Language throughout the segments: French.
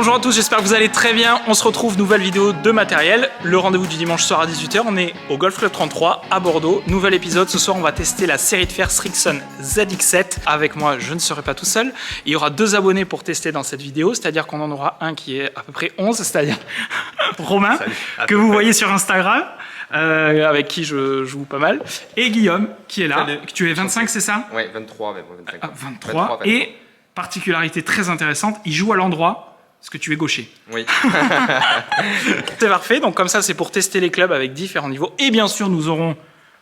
Bonjour à tous, j'espère que vous allez très bien. On se retrouve, nouvelle vidéo de matériel. Le rendez-vous du dimanche soir à 18 h. On est au Golf Club 33 à Bordeaux. Nouvel épisode. Ce soir, on va tester la série de fer Srixon ZX7. Avec moi, je ne serai pas tout seul. Il y aura 2 abonnés pour tester dans cette vidéo. C'est-à-dire qu'on en aura un qui est à peu près 11, c'est-à-dire Romain, que vous voyez sur Instagram. Avec qui je joue pas mal. Et Guillaume, qui est là. Tu es 25, c'est ça? Ouais, 23 même. 25. 23. Et particularité très intéressante, il joue à l'endroit. Parce que tu es gaucher. Oui. C'est parfait. Donc comme ça, c'est pour tester les clubs avec différents niveaux. Et bien sûr, nous aurons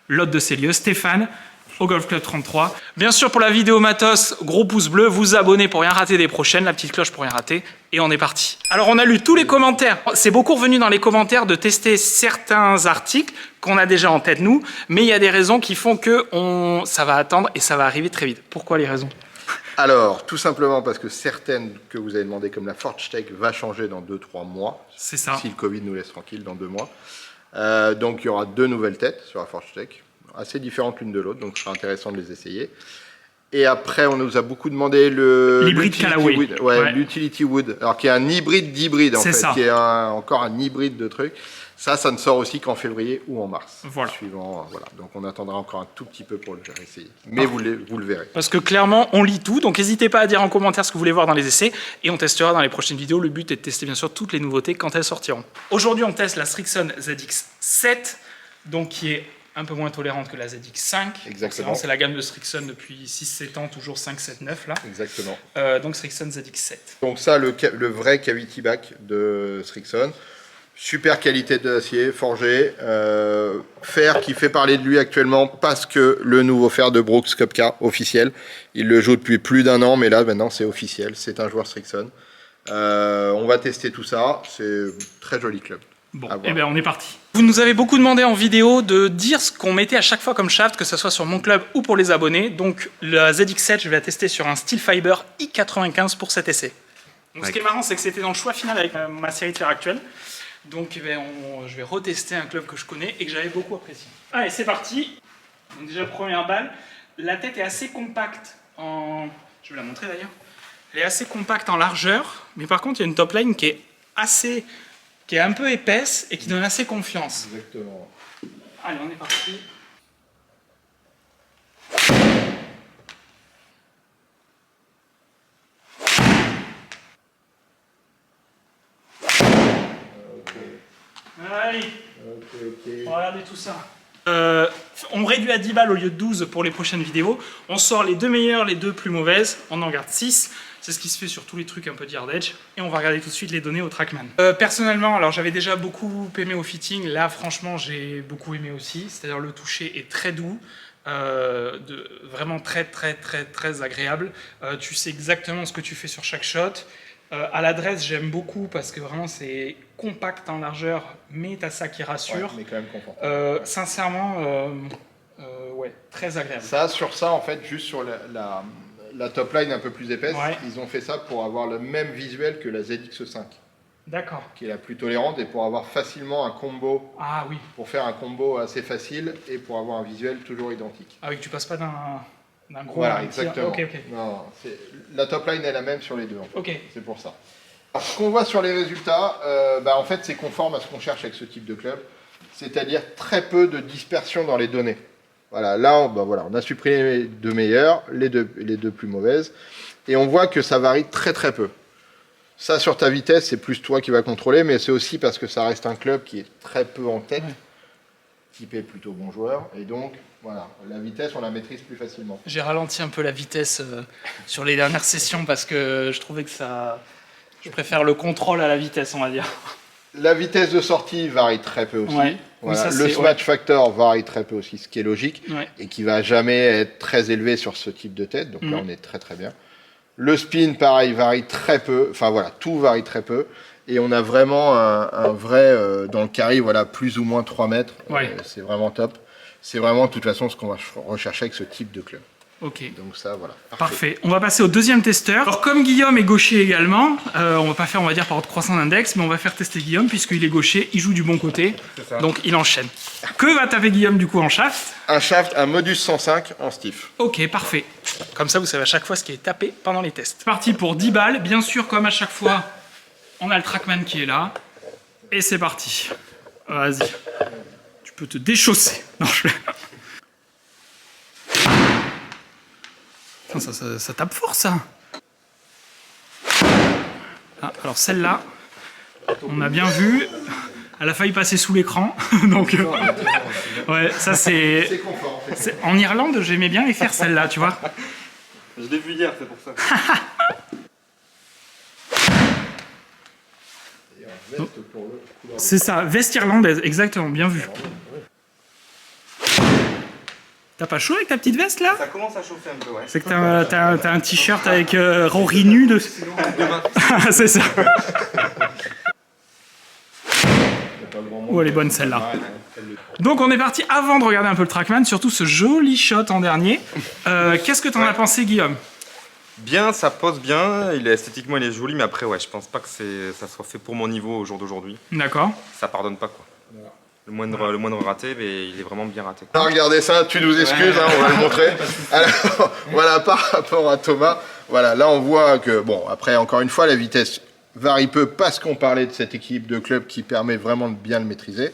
l'hôte de ces lieux, Stéphane, au Golf Club 33. Bien sûr, pour la vidéo matos, gros pouce bleu, vous abonnez pour rien rater des prochaines, la petite cloche pour rien rater. Et on est parti. Alors, on a lu tous les commentaires. C'est beaucoup revenu dans les commentaires de tester certains articles qu'on a déjà en tête, nous. Mais il y a des raisons qui font que ça va attendre et ça va arriver très vite. Pourquoi les raisons ? Alors, tout simplement parce que certaines que vous avez demandé, comme la Forge Tech, va changer dans 2-3 mois. C'est ça. Si le Covid nous laisse tranquille, dans 2 mois. Donc, il y aura 2 nouvelles têtes sur la Forge Tech, assez différentes l'une de l'autre, donc ce sera intéressant de les essayer. Et après, on nous a beaucoup demandé l'hybride Callaway. Wood, ouais. L'Utility Wood, alors qui est un hybride d'hybride, en fait, ça. qui est encore un hybride de truc. Ça ne sort aussi qu'en février ou en mars. Voilà. Suivant, voilà. Donc on attendra encore un tout petit peu pour le essayer. Mais vous le verrez. Parce que clairement, on lit tout. Donc n'hésitez pas à dire en commentaire ce que vous voulez voir dans les essais. Et on testera dans les prochaines vidéos. Le but est de tester bien sûr toutes les nouveautés quand elles sortiront. Aujourd'hui, on teste la Srixon ZX7, donc qui est un peu moins tolérante que la ZX5. Exactement. C'est la gamme de Srixon depuis 6-7 ans, toujours 5, 7, 9 là. Exactement. Donc Srixon ZX7. Donc ça, le vrai cavity back de Srixon. Super qualité d'acier, forgé, fer qui fait parler de lui actuellement parce que le nouveau fer de Brooks Koepka officiel, il le joue depuis plus d'1 an, mais là maintenant c'est officiel, c'est un joueur Srixon. On va tester tout ça, c'est très joli club. Bon, et bien on est parti. Vous nous avez beaucoup demandé en vidéo de dire ce qu'on mettait à chaque fois comme shaft, que ce soit sur mon club ou pour les abonnés. Donc la ZX7, je vais la tester sur un Steel Fiber I95 pour cet essai. Donc, ce qui est marrant, c'est que c'était dans le choix final avec ma série de fer actuelle. Donc je vais retester un club que je connais et que j'avais beaucoup apprécié. Allez, c'est parti. Donc déjà, première balle. La tête est assez compacte en... Je vais la montrer d'ailleurs. Elle est assez compacte en largeur, mais par contre, il y a une top line qui est un peu épaisse et qui donne assez confiance. Exactement. Allez, on est parti. Allez, on va regarder tout ça. On réduit à 10 balles au lieu de 12 pour les prochaines vidéos. On sort les 2 meilleures, les 2 plus mauvaises. On en garde 6. C'est ce qui se fait sur tous les trucs un peu de hard edge. Et on va regarder tout de suite les données au Trackman. Personnellement, alors j'avais déjà beaucoup aimé au fitting. Là, franchement, j'ai beaucoup aimé aussi. C'est-à-dire le toucher est très doux. Vraiment très agréable. Tu sais exactement ce que tu fais sur chaque shot. À l'adresse, j'aime beaucoup parce que vraiment c'est compact en largeur, mais t'as ça qui rassure. Ouais, mais quand même confortable. Sincèrement, ouais, très agréable. Ça, sur ça, en fait, juste sur la top line un peu plus épaisse, ils ont fait ça pour avoir le même visuel que la ZX5. D'accord. Qui est la plus tolérante et pour avoir facilement un combo. Ah oui. Pour faire un combo assez facile et pour avoir un visuel toujours identique. Ah oui, tu passes pas d'un gros... Voilà, exactement. Ok. Non, la top line est la même sur les deux, en fait. Ok. C'est pour ça. Alors, ce qu'on voit sur les résultats, en fait, c'est conforme à ce qu'on cherche avec ce type de club. C'est-à-dire très peu de dispersion dans les données. Voilà, là, on a supprimé les 2 meilleures, les deux plus mauvaises. Et on voit que ça varie très peu. Ça, sur ta vitesse, c'est plus toi qui vas contrôler, mais c'est aussi parce que ça reste un club qui est très peu en tête, typé plutôt bon joueur. Et donc, voilà, la vitesse, on la maîtrise plus facilement. J'ai ralenti un peu la vitesse sur les dernières sessions parce que je trouvais que je préfère le contrôle à la vitesse, on va dire. La vitesse de sortie varie très peu aussi. Ouais. Voilà. Ça, le smash factor varie très peu aussi, ce qui est logique, et qui va jamais être très élevé sur ce type de tête. Donc là, on est très bien. Le spin, pareil, varie très peu. Enfin voilà, tout varie très peu. Et on a vraiment un vrai, dans le carry, voilà, plus ou moins 3 mètres. C'est vraiment top. C'est vraiment, de toute façon, ce qu'on va rechercher avec ce type de club. Ok. Donc ça, voilà. Parfait. On va passer au deuxième testeur. Alors comme Guillaume est gaucher également, on va pas faire, on va dire, par ordre croissant d'index, mais on va faire tester Guillaume puisqu'il est gaucher, il joue du bon côté, donc il enchaîne. Que va taper Guillaume du coup en shaft? Un shaft, un Modus 105 en stiff. Ok, parfait. Comme ça, vous savez à chaque fois ce qui est tapé pendant les tests. Parti pour 10 balles. Bien sûr, comme à chaque fois, On a le Trackman qui est là. Et c'est parti. Vas-y. Tu peux te déchausser. Non, Putain, ça tape fort, ça. Ah, alors celle-là, on a bien vu. Elle a failli passer sous l'écran. Donc, ouais, ça c'est... C'est confort. En Irlande, j'aimais bien les faire celle-là, tu vois. Je l'ai vu hier, c'est pour ça. C'est ça, veste irlandaise, exactement, bien vu. T'as pas chaud avec ta petite veste là? Ça commence à chauffer un peu, ouais. C'est que t'as un t-shirt avec Rory nu dessus. C'est ça. Oh, elle est bonne celle-là. Donc on est parti avant de regarder un peu le Trackman, surtout ce joli shot en dernier. Qu'est-ce que t'en as pensé, Guillaume? Bien, ça pose bien, esthétiquement il est joli, mais après ouais, je pense pas que ça soit fait pour mon niveau au jour d'aujourd'hui. D'accord. Ça pardonne pas quoi. Le moindre raté, mais il est vraiment bien raté. Ah, regardez ça, tu nous excuses, hein, on va le montrer. Alors, voilà, par rapport à Thomas, voilà, là on voit que, bon, après encore une fois, la vitesse varie peu parce qu'on parlait de cette équipe de club qui permet vraiment de bien le maîtriser.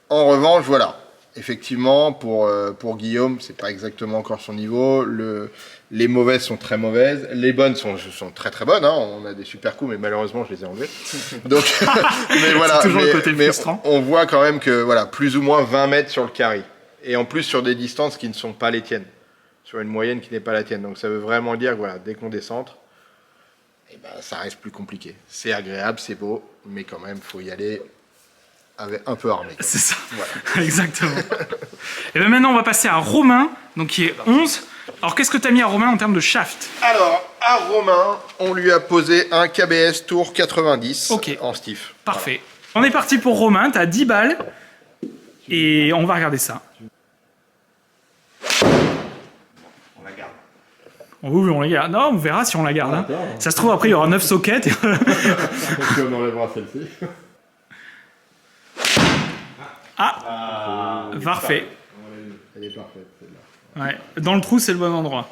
En revanche, voilà, effectivement, pour Guillaume, c'est pas exactement encore son niveau. Les mauvaises sont très mauvaises, les bonnes sont très très bonnes. Hein. On a des super coups, mais malheureusement, je les ai enlevés. Donc, mais voilà, c'est toujours le côté frustrant. On voit quand même que voilà, plus ou moins 20 mètres sur le carry, et en plus sur des distances qui ne sont pas les tiennes, sur une moyenne qui n'est pas la tienne. Donc ça veut vraiment dire que voilà, dès qu'on décentre, eh ben, ça reste plus compliqué. C'est agréable, c'est beau, mais quand même, faut y aller avec un peu armé. C'est ça, voilà. Exactement. Et bien maintenant, on va passer à Romain, donc qui est 11. Alors, qu'est-ce que tu as mis à Romain en termes de shaft? Alors, à Romain, on lui a posé un KBS Tour 90 en stiff. Parfait. Voilà. On est parti pour Romain, tu as 10 balles. Et on va regarder ça. On la garde. Oui, on la garde. Non, on verra si on la garde. Hein. Ça se trouve, après, il y aura 9 sockets. Et puis on enlèvera celle-ci. Parfait. Elle est parfaite, celle-là. Ouais. Dans le trou, c'est le bon endroit.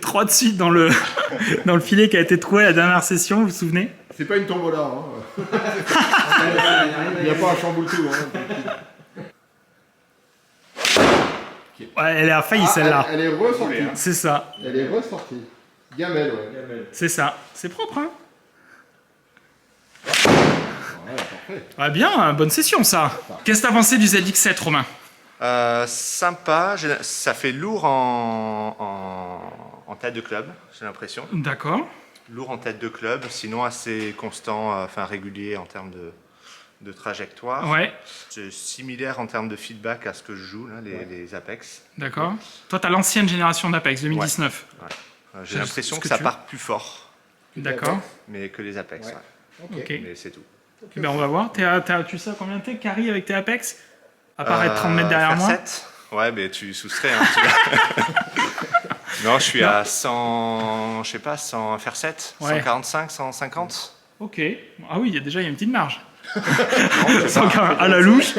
Trois de suite dans le filet qui a été trouvé à la dernière session, vous vous souvenez? C'est pas une tombola, hein. Il n'y a pas un chamboule-tout. Hein. Ouais, elle a failli celle-là. Elle est ressortie. C'est ça. Elle est ressortie. Gamelle, ouais. C'est ça. C'est propre, hein? Ouais, parfait. Ah bien, bonne session ça. Qu'est-ce que t'as pensé du ZX7, Romain? Sympa, ça fait lourd en tête de club, j'ai l'impression. D'accord. Lourd en tête de club, sinon assez constant, enfin régulier en termes de trajectoire. Ouais. C'est similaire en termes de feedback à ce que je joue, là, les Apex. D'accord. Toi, t'as l'ancienne génération d'Apex, 2019. Ouais. J'ai l'impression que ça part plus fort. D'accord. Mais que les Apex, ouais. Ok. Mais c'est tout. Okay, ben on va voir. Tu sais combien t'es, Carrie, avec tes Apex? À part être 30 mètres derrière moi? 7. Ouais, mais tu soustrais. Hein, non, je suis à 100, je sais pas, 100 faire 7, 145, 150. Ok. Ah oui, il y a une petite marge. À la louche.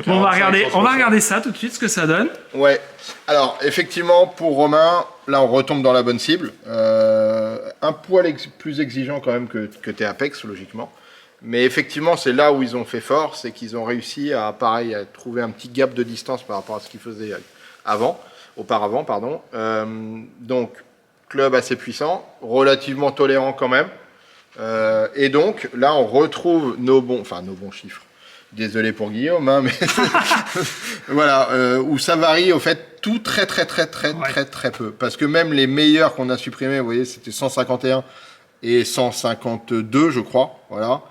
Bon, on va regarder ça tout de suite, ce que ça donne. Ouais. Alors, effectivement, pour Romain, là, on retombe dans la bonne cible. Un poil plus exigeant quand même que tes Apex, logiquement. Mais effectivement, c'est là où ils ont fait fort, c'est qu'ils ont réussi à trouver un petit gap de distance par rapport à ce qu'ils faisaient auparavant. Donc, club assez puissant, relativement tolérant quand même. Et donc, là, on retrouve nos bons chiffres. Désolé pour Guillaume, hein, mais voilà, où ça varie au fait tout très peu. Parce que même les meilleurs qu'on a supprimés, vous voyez, c'était 151 et 152, je crois, voilà.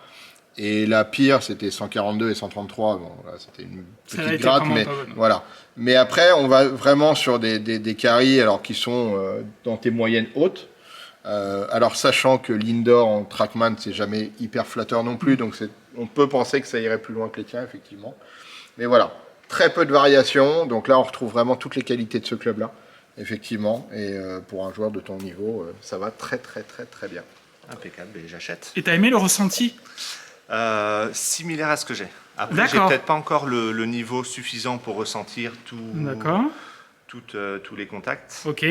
Et la pire, c'était 142 et 133. Bon, là, c'était une petite gratte, mais voilà. Mais après, on va vraiment sur des carries, alors qui sont dans tes moyennes hautes. Alors, sachant que l'indoor en Trackman, c'est jamais hyper flatteur non plus, donc on peut penser que ça irait plus loin que les tiens, effectivement. Mais voilà, très peu de variations. Donc là, on retrouve vraiment toutes les qualités de ce club-là, effectivement. Et pour un joueur de ton niveau, ça va très bien. Impeccable, et j'achète. Et t'as aimé le ressenti? Similaire à ce que j'ai. Après, j'ai peut-être pas encore le niveau suffisant pour ressentir tout. D'accord. tous les contacts, Ok,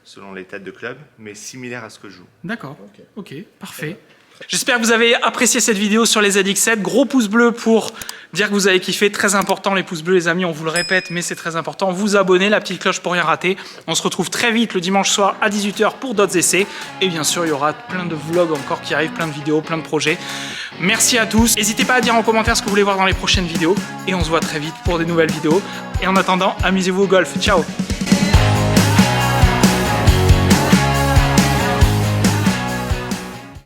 selon les têtes de club, mais similaire à ce que je joue. d'accord. Ok, parfait. J'espère que vous avez apprécié cette vidéo sur les ZX7. Gros pouce bleu pour dire que vous avez kiffé. Très important les pouces bleus les amis, on vous le répète, mais c'est très important. Vous abonnez, la petite cloche pour rien rater. On se retrouve très vite le dimanche soir à 18 h pour d'autres essais. Et bien sûr, il y aura plein de vlogs encore qui arrivent, plein de vidéos, plein de projets. Merci à tous. N'hésitez pas à dire en commentaire ce que vous voulez voir dans les prochaines vidéos. Et on se voit très vite pour des nouvelles vidéos. Et en attendant, amusez-vous au golf. Ciao!